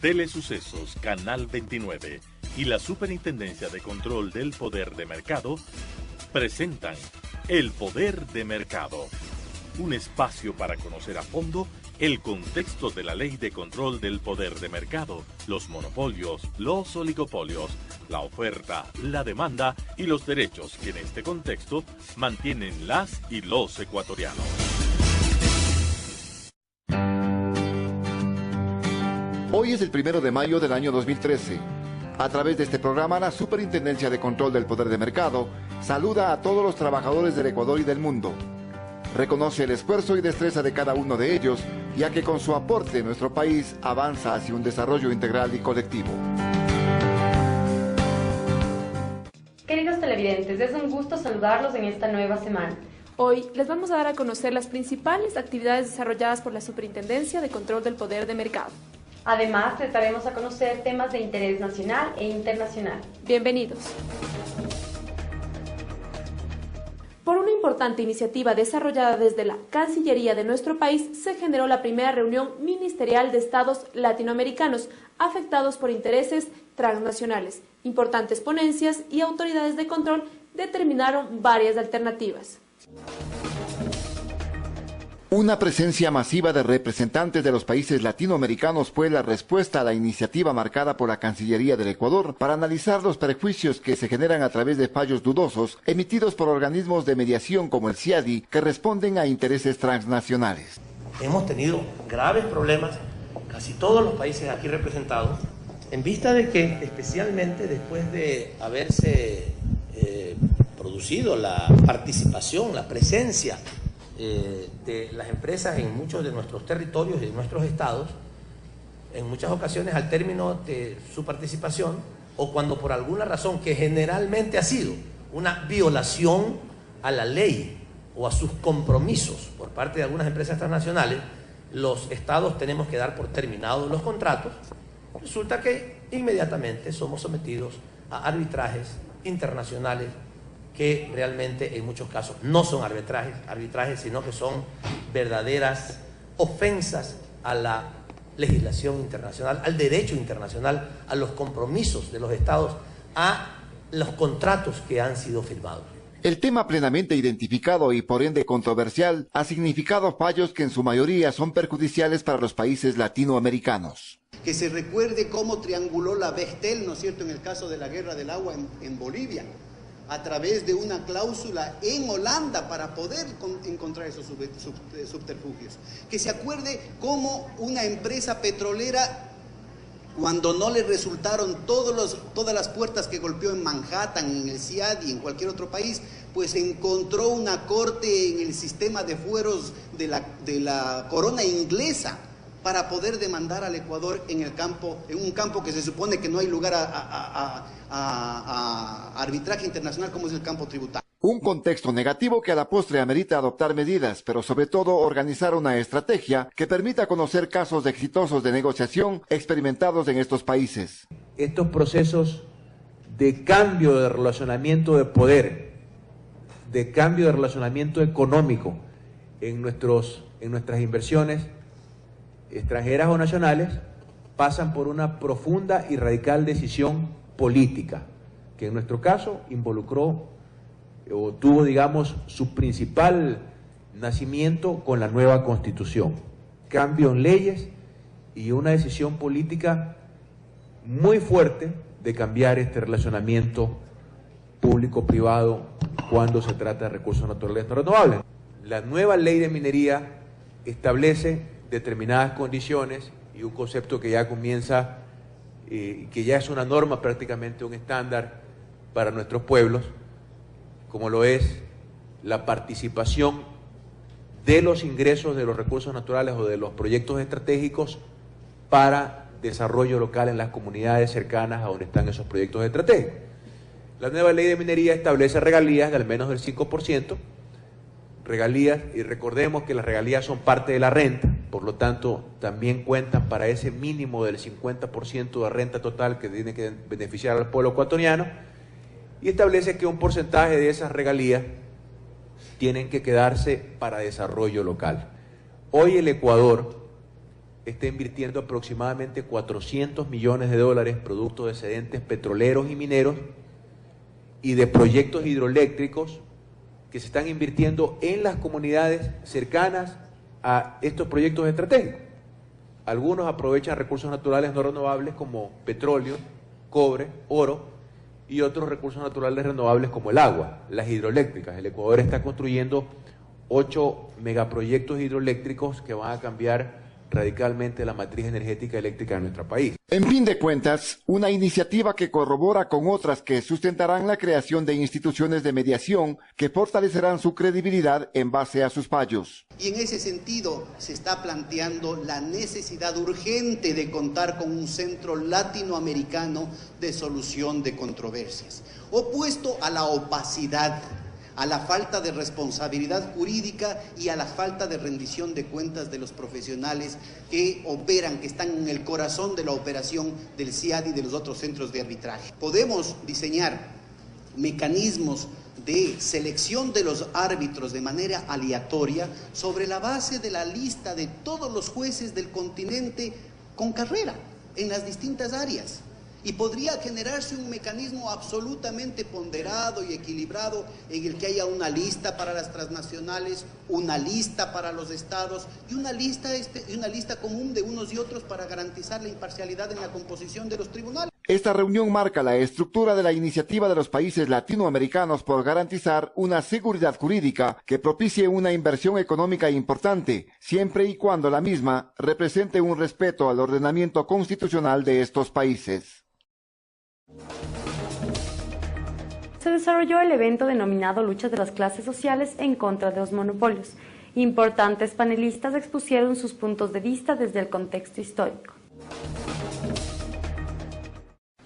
Telesucesos Canal 29 y la Superintendencia de Control del Poder de Mercado presentan El Poder de Mercado, un espacio para conocer a fondo el contexto de la Ley de Control del Poder de Mercado, los monopolios, los oligopolios, la oferta, la demanda y los derechos que en este contexto mantienen las y los ecuatorianos. Hoy es el 1 de mayo del año 2013. A través de este programa, la Superintendencia de Control del Poder de Mercado saluda a todos los trabajadores del Ecuador y del mundo. Reconoce el esfuerzo y destreza de cada uno de ellos, ya que con su aporte nuestro país avanza hacia un desarrollo integral y colectivo. Queridos televidentes, es un gusto saludarlos en esta nueva semana. Hoy les vamos a dar a conocer las principales actividades desarrolladas por la Superintendencia de Control del Poder de Mercado. Además, les daremos a conocer temas de interés nacional e internacional. Bienvenidos. Por una importante iniciativa desarrollada desde la Cancillería de nuestro país, se generó la primera reunión ministerial de estados latinoamericanos afectados por intereses transnacionales. Importantes ponencias y autoridades de control determinaron varias alternativas. Una presencia masiva de representantes de los países latinoamericanos fue la respuesta a la iniciativa marcada por la Cancillería del Ecuador para analizar los perjuicios que se generan a través de fallos dudosos emitidos por organismos de mediación como el CIADI que responden a intereses transnacionales. Hemos tenido graves problemas, casi todos los países aquí representados, en vista de que especialmente después de haberse producido la participación, la presencia de las empresas en muchos de nuestros territorios y de nuestros estados, en muchas ocasiones al término de su participación o cuando por alguna razón que generalmente ha sido una violación a la ley o a sus compromisos por parte de algunas empresas transnacionales, los estados tenemos que dar por terminados los contratos. Resulta que inmediatamente somos sometidos a arbitrajes internacionales que realmente en muchos casos no son arbitrajes, sino que son verdaderas ofensas a la legislación internacional, al derecho internacional, a los compromisos de los estados, a los contratos que han sido firmados. El tema plenamente identificado y por ende controversial ha significado fallos que en su mayoría son perjudiciales para los países latinoamericanos. Que se recuerde cómo trianguló la Bechtel, ¿no es cierto?, en el caso de la guerra del agua en Bolivia, a través de una cláusula en Holanda para poder encontrar esos subterfugios. Que se acuerde cómo una empresa petrolera, cuando no le resultaron todas las puertas que golpeó en Manhattan, en el CIADI y en cualquier otro país, pues encontró una corte en el sistema de fueros de la corona inglesa para poder demandar al Ecuador en un campo que se supone que no hay lugar a arbitraje internacional como es el campo tributario. Un contexto negativo que a la postre amerita adoptar medidas, pero sobre todo organizar una estrategia que permita conocer casos exitosos de negociación experimentados en estos países. Estos procesos de cambio de relacionamiento de poder, de cambio de relacionamiento económico en nuestras inversiones extranjeras o nacionales, pasan por una profunda y radical decisión política, que en nuestro caso involucró o tuvo, digamos, su principal nacimiento con la nueva Constitución. Cambio en leyes y una decisión política muy fuerte de cambiar este relacionamiento público-privado cuando se trata de recursos naturales no renovables. La nueva ley de minería establece determinadas condiciones y un concepto que ya comienza, que ya es una norma, prácticamente un estándar para nuestros pueblos, como lo es la participación de los ingresos de los recursos naturales o de los proyectos estratégicos para desarrollo local en las comunidades cercanas a donde están esos proyectos estratégicos. La nueva ley de minería establece regalías de al menos del 5%, regalías, y recordemos que las regalías son parte de la renta, por lo tanto también cuentan para ese mínimo del 50% de renta total que tiene que beneficiar al pueblo ecuatoriano, y establece que un porcentaje de esas regalías tienen que quedarse para desarrollo local. Hoy el Ecuador está invirtiendo aproximadamente 400 millones de dólares producto de excedentes petroleros y mineros y de proyectos hidroeléctricos que se están invirtiendo en las comunidades cercanas a estos proyectos estratégicos. Algunos aprovechan recursos naturales no renovables como petróleo, cobre, oro, y otros recursos naturales renovables como el agua, las hidroeléctricas. El Ecuador está construyendo 8 megaproyectos hidroeléctricos que van a cambiar radicalmente la matriz energética eléctrica de nuestro país. En fin de cuentas, una iniciativa que corrobora con otras que sustentarán la creación de instituciones de mediación que fortalecerán su credibilidad en base a sus fallos. Y en ese sentido se está planteando la necesidad urgente de contar con un centro latinoamericano de solución de controversias, opuesto a la opacidad, a la falta de responsabilidad jurídica y a la falta de rendición de cuentas de los profesionales que operan, que están en el corazón de la operación del CIAD y de los otros centros de arbitraje. Podemos diseñar mecanismos de selección de los árbitros de manera aleatoria sobre la base de la lista de todos los jueces del continente con carrera en las distintas áreas. Y podría generarse un mecanismo absolutamente ponderado y equilibrado en el que haya una lista para las transnacionales, una lista para los estados y una lista común de unos y otros para garantizar la imparcialidad en la composición de los tribunales. Esta reunión marca la estructura de la iniciativa de los países latinoamericanos por garantizar una seguridad jurídica que propicie una inversión económica importante, siempre y cuando la misma represente un respeto al ordenamiento constitucional de estos países. Se desarrolló el evento denominado Lucha de las Clases Sociales en contra de los monopolios. Importantes panelistas expusieron sus puntos de vista desde el contexto histórico.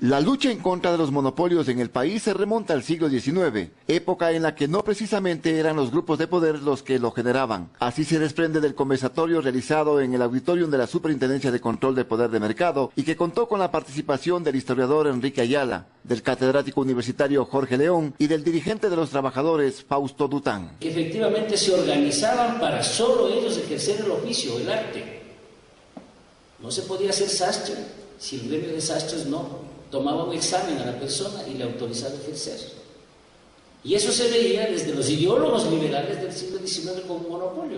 La lucha en contra de los monopolios en el país se remonta al siglo XIX, época en la que no precisamente eran los grupos de poder los que lo generaban. Así se desprende del conversatorio realizado en el auditorium de la Superintendencia de Control del Poder de Mercado y que contó con la participación del historiador Enrique Ayala, del catedrático universitario Jorge León y del dirigente de los trabajadores Fausto Dután. Efectivamente se organizaban para solo ellos ejercer el oficio, el arte. No se podía hacer sastre si el gremio de sastres no tomaba un examen a la persona y le autorizaba a ejercer. Y eso se veía desde los ideólogos liberales del siglo XIX como un monopolio.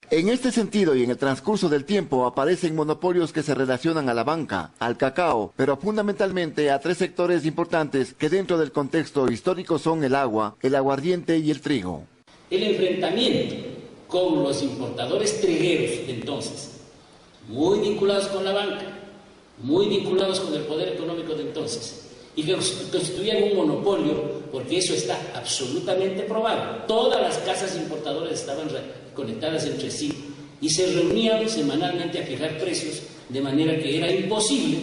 En este sentido y en el transcurso del tiempo aparecen monopolios que se relacionan a la banca, al cacao, pero fundamentalmente a 3 sectores importantes que dentro del contexto histórico son el agua, el aguardiente y el trigo. El enfrentamiento con los importadores trigueros de entonces, muy vinculados con la banca, muy vinculados con el poder económico de entonces, y que constituían un monopolio, porque eso está absolutamente probado. Todas las casas importadoras estaban conectadas entre sí y se reunían semanalmente a fijar precios, de manera que era imposible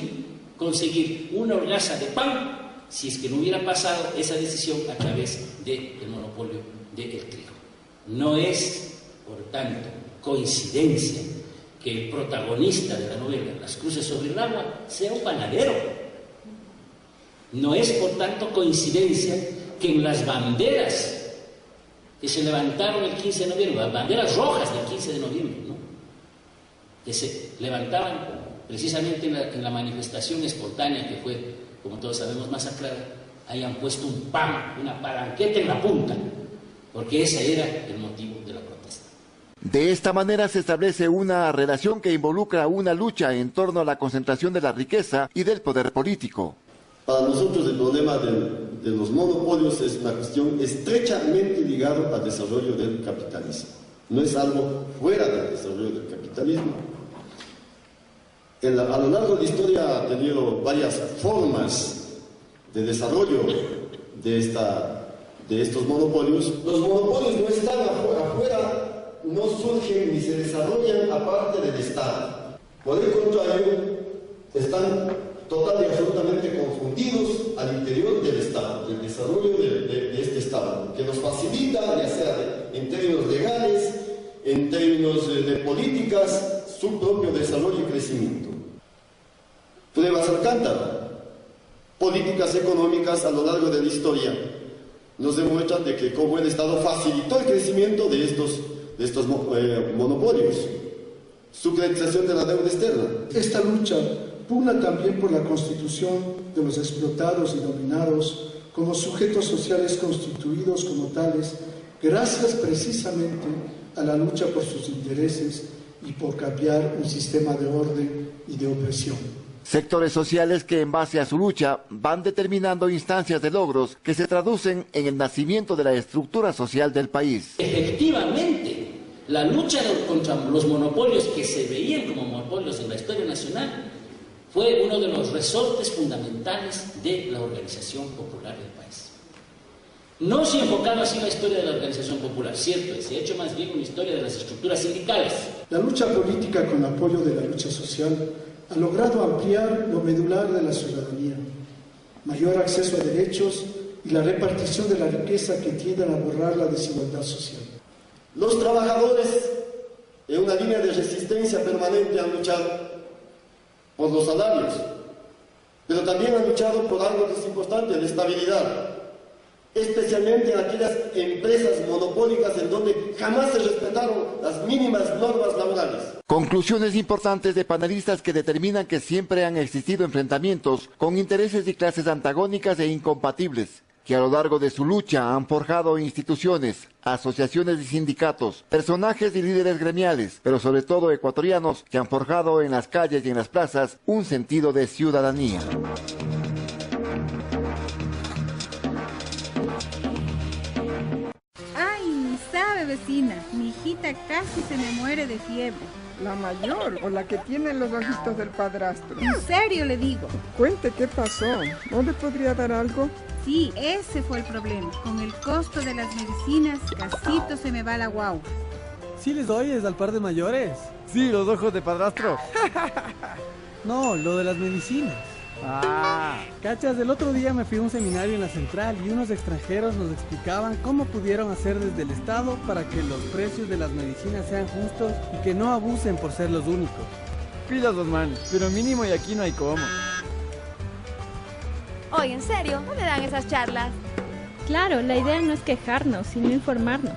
conseguir una holgaza de pan si es que no hubiera pasado esa decisión a través del monopolio del trigo. No es, por tanto, coincidencia que el protagonista de la novela, Las Cruces sobre el Agua, sea un panadero. No es, por tanto, coincidencia que en las banderas que se levantaron el 15 de noviembre, las banderas rojas del 15 de noviembre, ¿no?, que se levantaban precisamente en la manifestación espontánea que fue, como todos sabemos, masacrada, hayan puesto un pan, una palanqueta en la punta, porque ese era el motivo de la protesta. De esta manera se establece una relación que involucra una lucha en torno a la concentración de la riqueza y del poder político. Para nosotros el problema de los monopolios es una cuestión estrechamente ligada al desarrollo del capitalismo. No es algo fuera del desarrollo del capitalismo. A lo largo de la historia ha tenido varias formas de desarrollo de estos monopolios. Los monopolios no están afuera, no surgen ni se desarrollan aparte del Estado. Por el contrario, están total y absolutamente confundidos al interior del Estado, del desarrollo de este Estado, que nos facilita, ya sea en términos legales, en términos de políticas, su propio desarrollo y crecimiento. Pruebas al cántaro. Políticas económicas a lo largo de la historia nos demuestran de que cómo el Estado facilitó el crecimiento de estos monopolios. subsidiarización de la deuda externa. Esta lucha pugna también por la constitución de los explotados y dominados como sujetos sociales constituidos como tales, gracias precisamente a la lucha por sus intereses y por cambiar un sistema de orden y de opresión. Sectores sociales que en base a su lucha van determinando instancias de logros que se traducen en el nacimiento de la estructura social del país. Efectivamente, la lucha contra los monopolios que se veían como monopolios en la historia nacional fue uno de los resortes fundamentales de la organización popular del país. No se ha enfocado así la historia de la organización popular, cierto, se ha hecho más bien una historia de las estructuras sindicales. La lucha política con apoyo de la lucha social ha logrado ampliar lo medular de la ciudadanía, mayor acceso a derechos y la repartición de la riqueza que tienden a borrar la desigualdad social. Los trabajadores, en una línea de resistencia permanente, han luchado por los salarios, pero también han luchado por algo que es importante, la estabilidad, especialmente en aquellas empresas monopólicas en donde jamás se respetaron las mínimas normas laborales. Conclusiones importantes de panelistas que determinan que siempre han existido enfrentamientos con intereses y clases antagónicas e incompatibles, que a lo largo de su lucha han forjado instituciones, asociaciones y sindicatos, personajes y líderes gremiales, pero sobre todo ecuatorianos que han forjado en las calles y en las plazas un sentido de ciudadanía. Ay, sabe vecina, mi hijita casi se me muere de fiebre. ¿La mayor o la que tiene los ojitos del padrastro? En serio le digo. Cuente qué pasó, ¿no le podría dar algo? Sí, ese fue el problema. Con el costo de las medicinas, casito se me va la guagua. ¿Sí les oyes al par de mayores? Sí, los ojos de padrastro. No, lo de las medicinas. Cachas, el otro día me fui a un seminario en la central y unos extranjeros nos explicaban cómo pudieron hacer desde el Estado para que los precios de las medicinas sean justos y que no abusen por ser los únicos. Pilas, man, pero mínimo y aquí no hay cómo. Oye, ¿en serio? ¿Dónde dan esas charlas? Claro, la idea no es quejarnos, sino informarnos.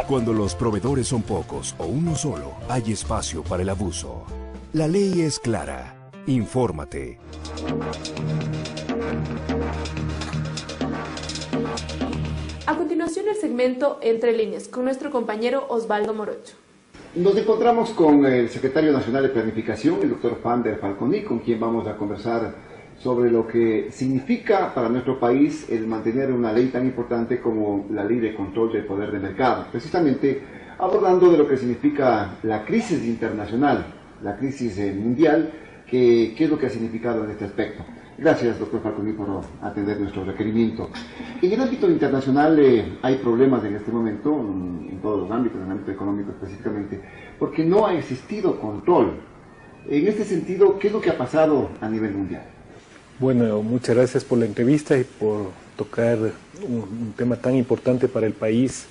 Cuando los proveedores son pocos o uno solo, hay espacio para el abuso. La ley es clara. Infórmate. A continuación el segmento Entre Líneas con nuestro compañero Osvaldo Morocho. Nos encontramos con el secretario nacional de Planificación, el doctor Fander Falconi, con quien vamos a conversar sobre lo que significa para nuestro país el mantener una ley tan importante como la Ley de Control del Poder de Mercado, precisamente abordando de lo que significa la crisis internacional, la crisis mundial, qué es lo que ha significado en este aspecto. Gracias, doctor Falconi, por atender nuestro requerimiento. En el ámbito internacional hay problemas en este momento, en todos los ámbitos, en el ámbito económico específicamente, porque no ha existido control. En este sentido, ¿qué es lo que ha pasado a nivel mundial? Bueno, muchas gracias por la entrevista y por tocar un tema tan importante para el país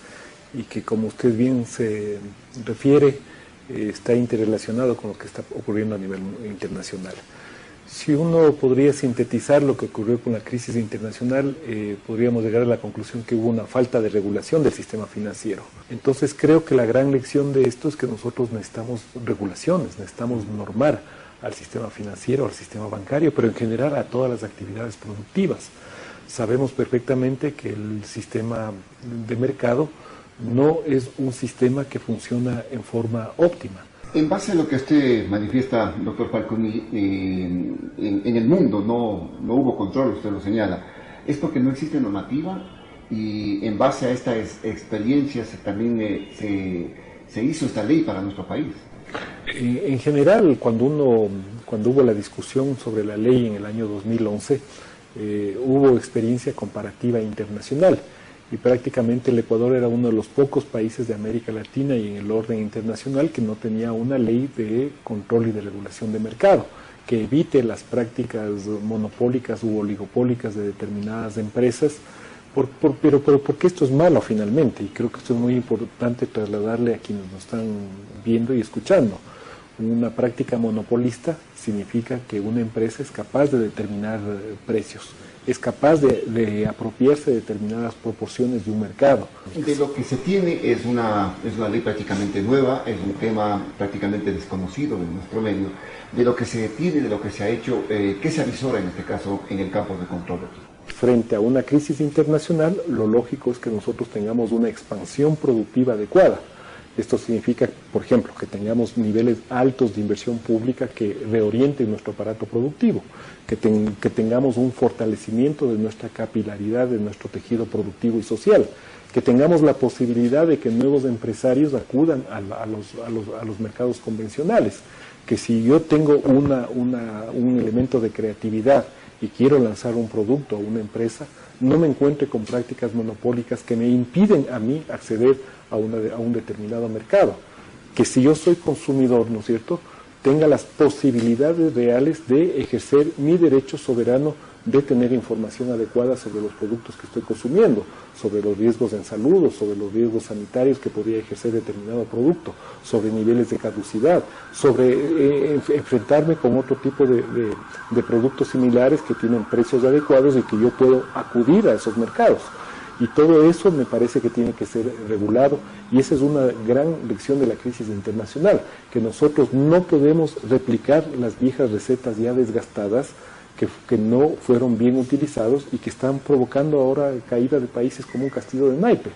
y que, como usted bien se refiere, está interrelacionado con lo que está ocurriendo a nivel internacional. Si uno podría sintetizar lo que ocurrió con la crisis internacional, podríamos llegar a la conclusión que hubo una falta de regulación del sistema financiero. Entonces creo que la gran lección de esto es que nosotros necesitamos regulaciones, necesitamos normar al sistema financiero, al sistema bancario, pero en general a todas las actividades productivas. Sabemos perfectamente que el sistema de mercado no es un sistema que funciona en forma óptima. En base a lo que usted manifiesta, doctor Falconi, en el mundo no hubo control, usted lo señala. ¿Es porque no existe normativa? Y en base a estas experiencias también se hizo esta ley para nuestro país. En general, cuando hubo la discusión sobre la ley en el año 2011, hubo experiencia comparativa internacional. Y prácticamente el Ecuador era uno de los pocos países de América Latina y en el orden internacional que no tenía una ley de control y de regulación de mercado que evite las prácticas monopólicas u oligopólicas de determinadas empresas, pero porque esto es malo finalmente, y creo que esto es muy importante trasladarle a quienes nos están viendo y escuchando. Una práctica monopolista significa que una empresa es capaz de determinar precios, es capaz de apropiarse de determinadas proporciones de un mercado. De lo que se tiene es una ley prácticamente nueva, es un tema prácticamente desconocido en nuestro medio. De lo que se tiene, de lo que se ha hecho, ¿qué se avisora en este caso en el campo de control? Frente a una crisis internacional, lo lógico es que nosotros tengamos una expansión productiva adecuada. Esto significa, por ejemplo, que tengamos niveles altos de inversión pública que reorienten nuestro aparato productivo, que tengamos un fortalecimiento de nuestra capilaridad, de nuestro tejido productivo y social, que tengamos la posibilidad de que nuevos empresarios acudan a los mercados convencionales, que si yo tengo un elemento de creatividad y quiero lanzar un producto o una empresa, no me encuentre con prácticas monopólicas que me impiden a mí acceder a un determinado mercado. Que si yo soy consumidor, ¿no es cierto?, tenga las posibilidades reales de ejercer mi derecho soberano de tener información adecuada sobre los productos que estoy consumiendo, sobre los riesgos en salud o sobre los riesgos sanitarios que podría ejercer determinado producto, sobre niveles de caducidad, sobre enfrentarme con otro tipo de productos similares que tienen precios adecuados y que yo puedo acudir a esos mercados. Y todo eso me parece que tiene que ser regulado, y esa es una gran lección de la crisis internacional, que nosotros no podemos replicar las viejas recetas ya desgastadas que no fueron bien utilizados y que están provocando ahora caída de países como un castillo de naipes.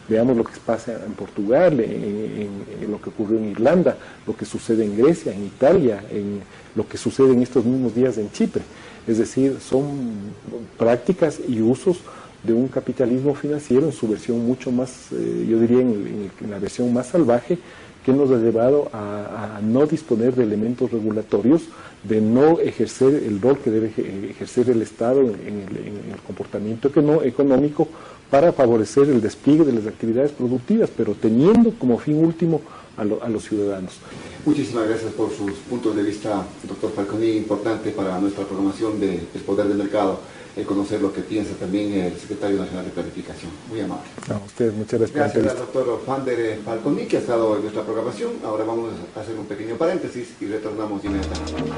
Veamos lo que pasa en Portugal, en lo que ocurrió en Irlanda, lo que sucede en Grecia, en Italia, en lo que sucede en estos mismos días en Chipre. Es decir, son prácticas y usos de un capitalismo financiero en su versión mucho más, yo diría en la versión más salvaje, que nos ha llevado a no disponer de elementos regulatorios, de no ejercer el rol que debe ejercer el Estado en el comportamiento económico para favorecer el despliegue de las actividades productivas, pero teniendo como fin último a los ciudadanos. Muchísimas gracias por sus puntos de vista, doctor Falconi. Importante para nuestra programación del Poder del Mercado conocer lo que piensa también el Secretario Nacional de Planificación. Muy amable. A usted, muchas gracias. Gracias al doctor Fander Falconi, que ha estado en nuestra programación. Ahora vamos a hacer un pequeño paréntesis y retornamos inmediatamente.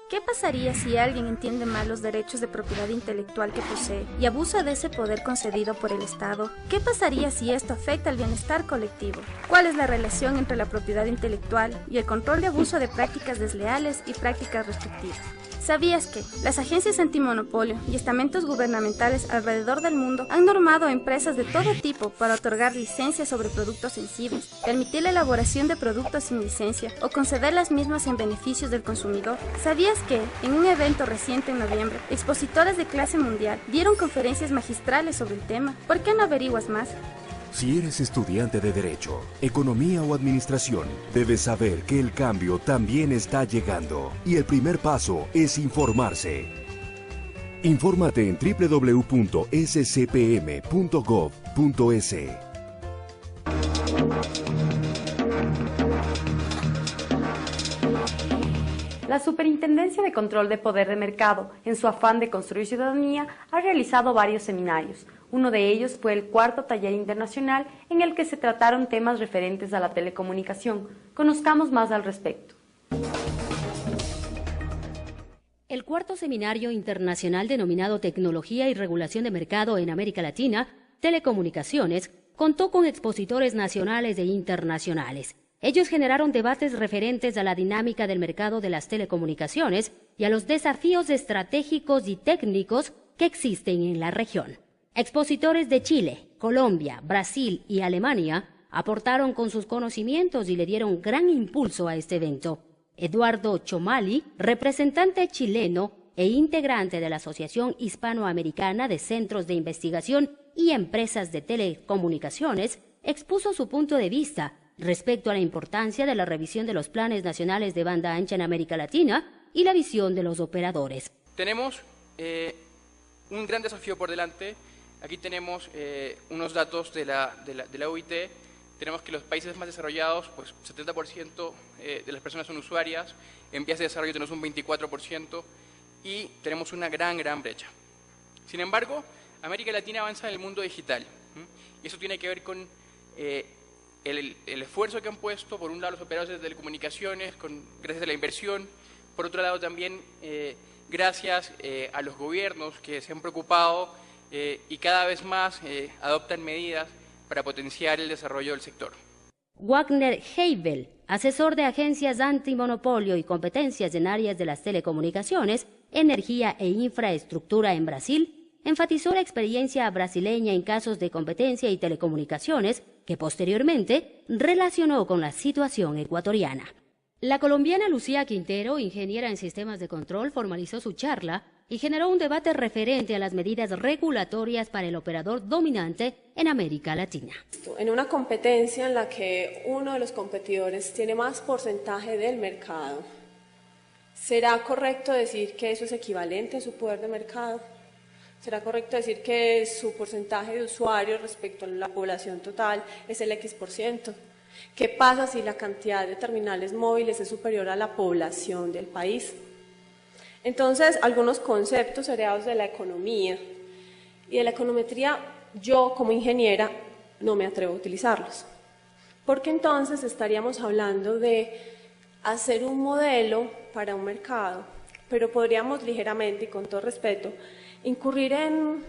¿Qué pasaría si alguien entiende mal los derechos de propiedad intelectual que posee y abusa de ese poder concedido por el Estado? ¿Qué pasaría si esto afecta al bienestar colectivo? ¿Cuál es la relación entre la propiedad intelectual y el control de abuso de prácticas desleales y prácticas restrictivas? ¿Sabías que las agencias antimonopolio y estamentos gubernamentales alrededor del mundo han normado a empresas de todo tipo para otorgar licencias sobre productos sensibles, permitir la elaboración de productos sin licencia o conceder las mismas en beneficios del consumidor? ¿Sabías que, en un evento reciente en noviembre, expositores de clase mundial dieron conferencias magistrales sobre el tema? ¿Por qué no averiguas más? Si eres estudiante de Derecho, Economía o Administración, debes saber que el cambio también está llegando y el primer paso es informarse. Infórmate en www.scpm.gov.es. La Superintendencia de Control de Poder de Mercado, en su afán de construir ciudadanía, ha realizado varios seminarios. Uno de ellos fue el cuarto taller internacional en el que se trataron temas referentes a la telecomunicación. Conozcamos más al respecto. El cuarto seminario internacional denominado Tecnología y Regulación de Mercado en América Latina, Telecomunicaciones, contó con expositores nacionales e internacionales. Ellos generaron debates referentes a la dinámica del mercado de las telecomunicaciones y a los desafíos estratégicos y técnicos que existen en la región. Expositores de Chile, Colombia, Brasil y Alemania aportaron con sus conocimientos y le dieron gran impulso a este evento. Eduardo Chomali, representante chileno e integrante de la Asociación Hispanoamericana de Centros de Investigación y Empresas de Telecomunicaciones, expuso su punto de vista respecto a la importancia de la revisión de los planes nacionales de banda ancha en América Latina y la visión de los operadores. Tenemos un gran desafío por delante. Aquí tenemos unos datos de la OIT. Tenemos que los países más desarrollados, pues 70% de las personas son usuarias. En vías de desarrollo tenemos un 24% y tenemos una gran brecha. Sin embargo, América Latina avanza en el mundo digital. Y eso tiene que ver con el esfuerzo que han puesto, por un lado, los operadores de telecomunicaciones, gracias a la inversión, por otro lado también gracias a los gobiernos que se han preocupado y cada vez más adoptan medidas para potenciar el desarrollo del sector. Wagner Heibel, asesor de agencias antimonopolio y competencias en áreas de las telecomunicaciones, energía e infraestructura en Brasil, enfatizó la experiencia brasileña en casos de competencia y telecomunicaciones, que posteriormente relacionó con la situación ecuatoriana. La colombiana Lucía Quintero, ingeniera en sistemas de control, formalizó su charla y generó un debate referente a las medidas regulatorias para el operador dominante en América Latina. En una competencia en la que uno de los competidores tiene más porcentaje del mercado, ¿será correcto decir que eso es equivalente a su poder de mercado? ¿Será correcto decir que su porcentaje de usuarios respecto a la población total es el X%? ¿Qué pasa si la cantidad de terminales móviles es superior a la población del país? Entonces, algunos conceptos heredados de la economía y de la econometría, yo como ingeniera no me atrevo a utilizarlos, porque entonces estaríamos hablando de hacer un modelo para un mercado, pero podríamos ligeramente y con todo respeto incurrir en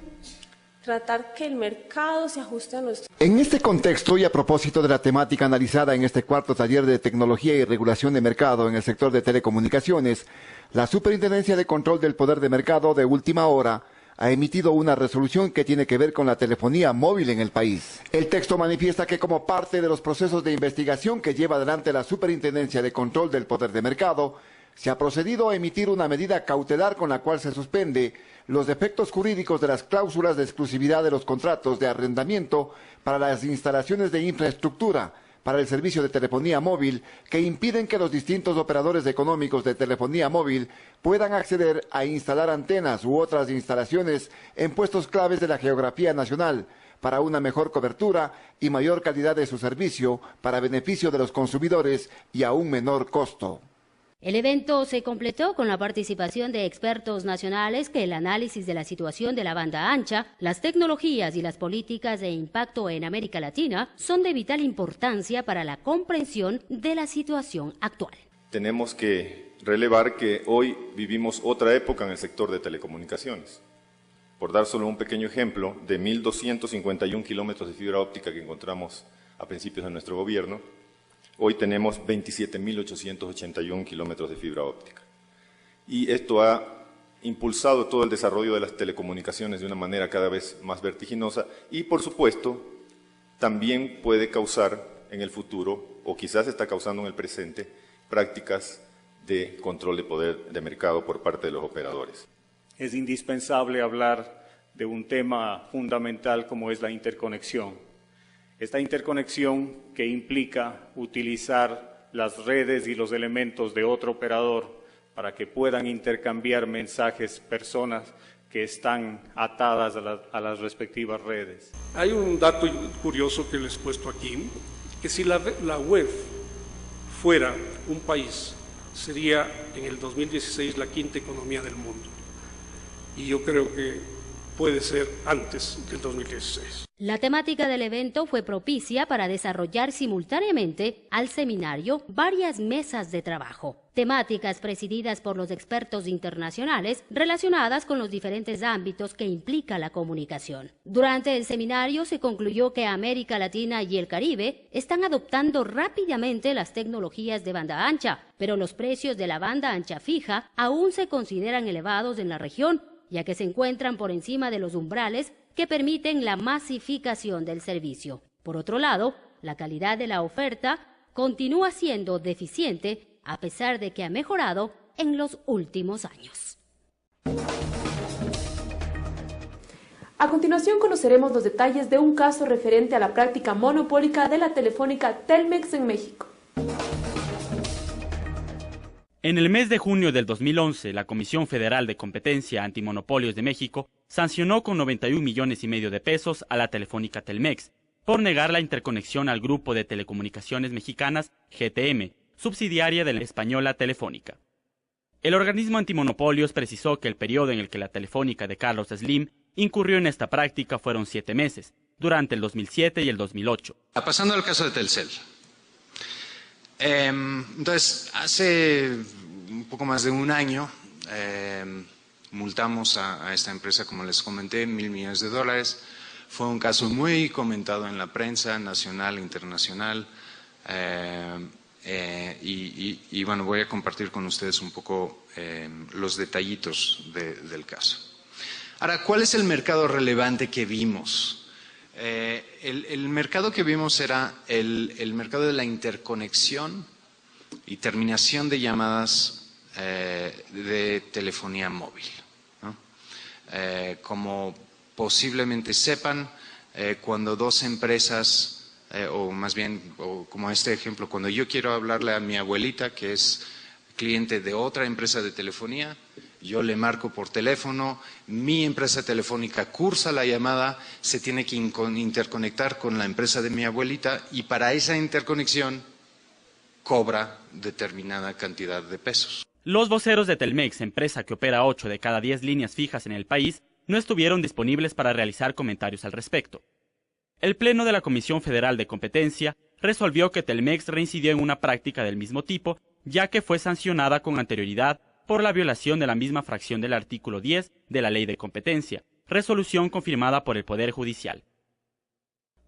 tratar que el mercado se ajuste a nuestro... En este contexto y a propósito de la temática analizada en este cuarto taller de tecnología y regulación de mercado en el sector de telecomunicaciones, la Superintendencia de Control del Poder de Mercado de última hora ha emitido una resolución que tiene que ver con la telefonía móvil en el país. El texto manifiesta que como parte de los procesos de investigación que lleva adelante la Superintendencia de Control del Poder de Mercado, se ha procedido a emitir una medida cautelar con la cual se suspende los efectos jurídicos de las cláusulas de exclusividad de los contratos de arrendamiento para las instalaciones de infraestructura para el servicio de telefonía móvil que impiden que los distintos operadores económicos de telefonía móvil puedan acceder a instalar antenas u otras instalaciones en puestos claves de la geografía nacional para una mejor cobertura y mayor calidad de su servicio para beneficio de los consumidores y a un menor costo. El evento se completó con la participación de expertos nacionales que el análisis de la situación de la banda ancha, las tecnologías y las políticas de impacto en América Latina son de vital importancia para la comprensión de la situación actual. Tenemos que relevar que hoy vivimos otra época en el sector de telecomunicaciones. Por dar solo un pequeño ejemplo, de 1.251 kilómetros de fibra óptica que encontramos a principios de nuestro gobierno, hoy tenemos 27.881 kilómetros de fibra óptica. Y esto ha impulsado todo el desarrollo de las telecomunicaciones de una manera cada vez más vertiginosa y, por supuesto, también puede causar en el futuro, o quizás está causando en el presente, prácticas de control de poder de mercado por parte de los operadores. Es indispensable hablar de un tema fundamental como es la interconexión. Esta interconexión que implica utilizar las redes y los elementos de otro operador para que puedan intercambiar mensajes personas que están atadas a las respectivas redes. Hay un dato curioso que les he puesto aquí, que si la web fuera un país, sería en el 2016 la quinta economía del mundo. Y yo creo que puede ser antes del 2016. La temática del evento fue propicia para desarrollar simultáneamente al seminario varias mesas de trabajo, temáticas presididas por los expertos internacionales relacionadas con los diferentes ámbitos que implica la comunicación. Durante el seminario se concluyó que América Latina y el Caribe están adoptando rápidamente las tecnologías de banda ancha, pero los precios de la banda ancha fija aún se consideran elevados en la región, ya que se encuentran por encima de los umbrales que permiten la masificación del servicio. Por otro lado, la calidad de la oferta continúa siendo deficiente, a pesar de que ha mejorado en los últimos años. A continuación conoceremos los detalles de un caso referente a la práctica monopólica de la telefónica Telmex en México. En el mes de junio del 2011, la Comisión Federal de Competencia Antimonopolios de México sancionó con 91 millones y medio de pesos a la telefónica Telmex por negar la interconexión al Grupo de Telecomunicaciones Mexicanas, GTM, subsidiaria de la española Telefónica. El organismo antimonopolios precisó que el periodo en el que la Telefónica de Carlos Slim incurrió en esta práctica fueron 7 meses, durante el 2007 y el 2008. Pasando al caso de Telcel. Entonces, hace un poco más de un año multamos a esta empresa, como les comenté, $1.000 millones. Fue un caso muy comentado en la prensa nacional e internacional. Y bueno, voy a compartir con ustedes un poco los detallitos del caso. Ahora, ¿cuál es el mercado relevante que vimos? El mercado que vimos era el mercado de la interconexión y terminación de llamadas de telefonía móvil, ¿no? Como posiblemente sepan, cuando dos empresas, o más bien, como este ejemplo, cuando yo quiero hablarle a mi abuelita, que es cliente de otra empresa de telefonía, yo le marco por teléfono, mi empresa telefónica cursa la llamada, se tiene que interconectar con la empresa de mi abuelita y para esa interconexión cobra determinada cantidad de pesos. Los voceros de Telmex, empresa que opera 8 de cada 10 líneas fijas en el país, no estuvieron disponibles para realizar comentarios al respecto. El Pleno de la Comisión Federal de Competencia resolvió que Telmex reincidió en una práctica del mismo tipo, ya que fue sancionada con anterioridad por la violación de la misma fracción del artículo 10 de la Ley de Competencia, resolución confirmada por el Poder Judicial.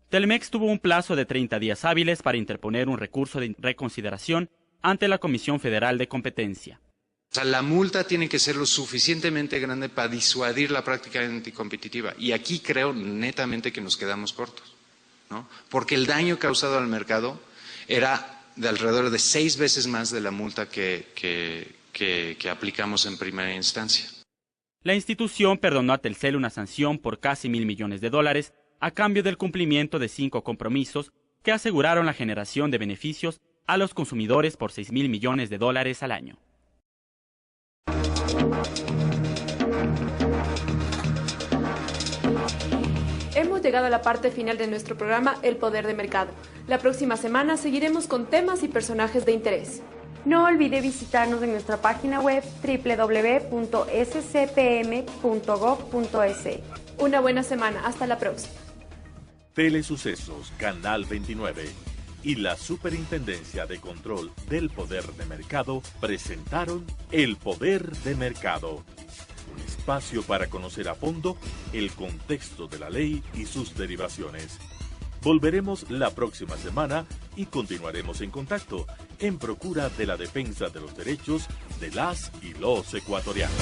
Telmex tuvo un plazo de 30 días hábiles para interponer un recurso de reconsideración ante la Comisión Federal de Competencia. O sea, la multa tiene que ser lo suficientemente grande para disuadir la práctica anticompetitiva. Y aquí creo netamente que nos quedamos cortos, ¿no? Porque el daño causado al mercado era de alrededor de 6 veces más de la multa que aplicamos en primera instancia. La institución perdonó a Telcel una sanción por casi $1.000 millones a cambio del cumplimiento de 5 compromisos que aseguraron la generación de beneficios a los consumidores por $6.000 millones al año. Hemos llegado a la parte final de nuestro programa El Poder de Mercado. La próxima semana seguiremos con temas y personajes de interés. No olvide visitarnos en nuestra página web www.scpm.gov.es. Una buena semana. Hasta la próxima. Telesucesos, Canal 29 y la Superintendencia de Control del Poder de Mercado presentaron El Poder de Mercado. Un espacio para conocer a fondo el contexto de la ley y sus derivaciones. Volveremos la próxima semana y continuaremos en contacto en procura de la defensa de los derechos de las y los ecuatorianos.